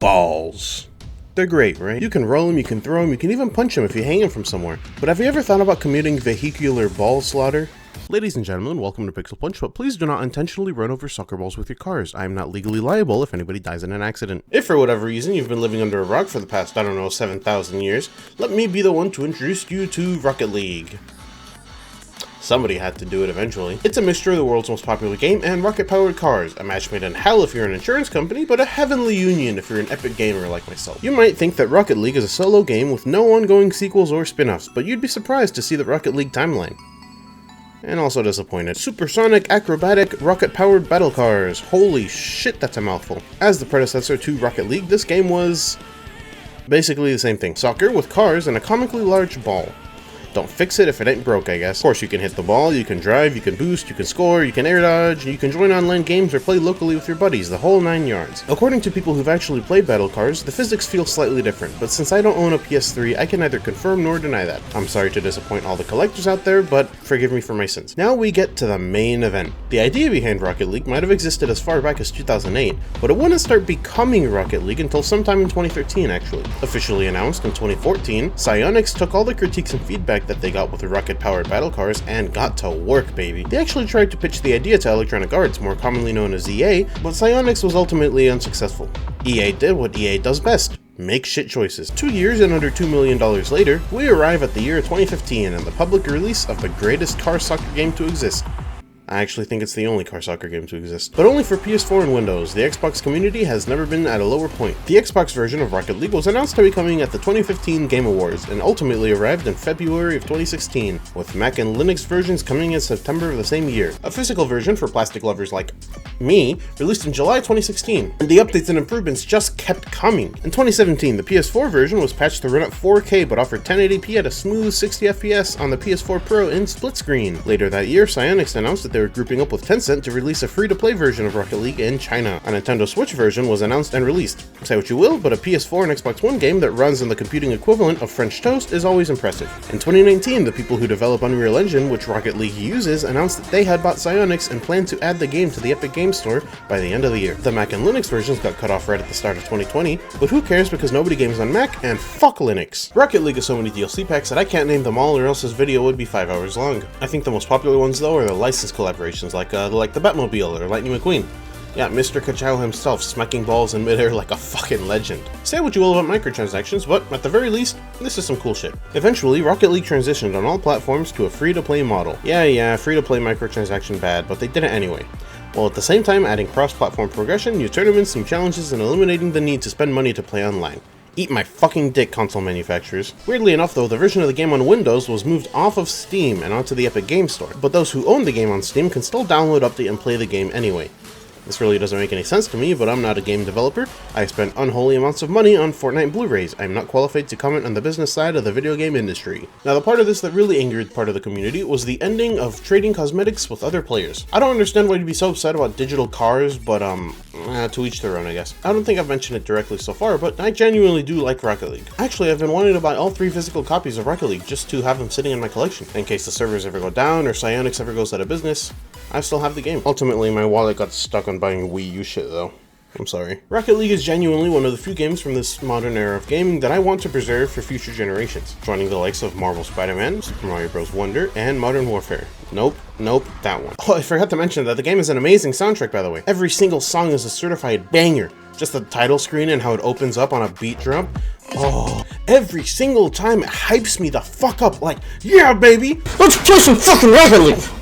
Balls. They're great, right? You can roll them, you can throw them, you can even punch them if you hang them from somewhere. But have you ever thought about commuting vehicular ball slaughter? Ladies and gentlemen, welcome to Pixel Punch, but please do not intentionally run over soccer balls with your cars. I am not legally liable if anybody dies in an accident. If for whatever reason you've been living under a rock for the past, 7,000 years, let me be the one to introduce you to Rocket League. Somebody had to do it eventually. It's a mixture of the world's most popular game and rocket-powered cars, a match made in hell if you're an insurance company, but a heavenly union if you're an epic gamer like myself. You might think that Rocket League is a solo game with no ongoing sequels or spin-offs, but you'd be surprised to see the Rocket League timeline. And also disappointed. Supersonic, acrobatic, rocket-powered battle cars. Holy shit, that's a mouthful. As the predecessor to Rocket League, this game was basically the same thing. Soccer with cars and a comically large ball. Don't fix it if it ain't broke, I guess. Of course, you can hit the ball, you can drive, you can boost, you can score, you can air dodge, you can join online games or play locally with your buddies, the whole 9 yards. According to people who've actually played battle cars, the physics feel slightly different, but since I don't own a PS3, I can neither confirm nor deny that. I'm sorry to disappoint all the collectors out there, but forgive me for my sins. Now we get to the main event. The idea behind Rocket League might have existed as far back as 2008, but it wouldn't start becoming Rocket League until sometime in 2013 actually. Officially announced in 2014, Psyonix took all the critiques and feedback that they got with the rocket-powered battle cars and got to work, baby. They actually tried to pitch the idea to Electronic Arts, more commonly known as EA, but Psyonix was ultimately unsuccessful. EA did what EA does best: make shit choices. 2 years and under $2 million later, we arrive at the year 2015 and the public release of the greatest car soccer game to exist. I actually think it's the only car soccer game to exist. But only for PS4 and Windows. The Xbox community has never been at a lower point. The Xbox version of Rocket League was announced to be coming at the 2015 Game Awards and ultimately arrived in February of 2016, with Mac and Linux versions coming in September of the same year. A physical version for plastic lovers like me released in July 2016, and the updates and improvements just kept coming. In 2017, the PS4 version was patched to run at 4K but offered 1080p at a smooth 60 FPS on the PS4 Pro in split screen. Later that year, Psyonix announced that they were grouping up with Tencent to release a free-to-play version of Rocket League in China. A Nintendo Switch version was announced and released. Say what you will, but a PS4 and Xbox One game that runs on the computing equivalent of French toast is always impressive. In 2019, the people who develop Unreal Engine, which Rocket League uses, announced that they had bought Psyonix and planned to add the game to the Epic Games Store by the end of the year. The Mac and Linux versions got cut off right at the start of 2020, but who cares because nobody games on Mac, and fuck Linux. Rocket League has so many DLC packs that I can't name them all or else this video would be 5 hours long. I think the most popular ones though are the licensed collaborations like the Batmobile or Lightning McQueen. Yeah, Mr. Kachow himself smacking balls in midair like a fucking legend. Say what you will about microtransactions, but at the very least, this is some cool shit. Eventually, Rocket League transitioned on all platforms to a free-to-play model. Yeah, free-to-play microtransaction bad, but they did it anyway. While at the same time adding cross-platform progression, new tournaments, new challenges, and eliminating the need to spend money to play online. Eat my fucking dick, console manufacturers. Weirdly enough though, the version of the game on Windows was moved off of Steam and onto the Epic Games Store, but those who own the game on Steam can still download, update, and play the game anyway. This really doesn't make any sense to me, but I'm not a game developer. I spend unholy amounts of money on Fortnite Blu-rays. I am not qualified to comment on the business side of the video game industry. Now, the part of this that really angered part of the community was the ending of trading cosmetics with other players. I don't understand why you'd be so upset about digital cars, but to each their own, I guess. I don't think I've mentioned it directly so far, but I genuinely do like Rocket League. Actually, I've been wanting to buy all 3 physical copies of Rocket League just to have them sitting in my collection. In case the servers ever go down or Psyonix ever goes out of business, I still have the game. Ultimately, my wallet got stuck on buying Wii U shit though. I'm sorry. Rocket League is genuinely one of the few games from this modern era of gaming that I want to preserve for future generations, joining the likes of Marvel Spider-Man, Super Mario Bros. Wonder, and Modern Warfare. Nope, that one. Oh, I forgot to mention that the game has an amazing soundtrack, by the way. Every single song is a certified banger. Just the title screen and how it opens up on a beat drop. Oh, every single time it hypes me the fuck up like, yeah baby, let's play some fucking Rocket League!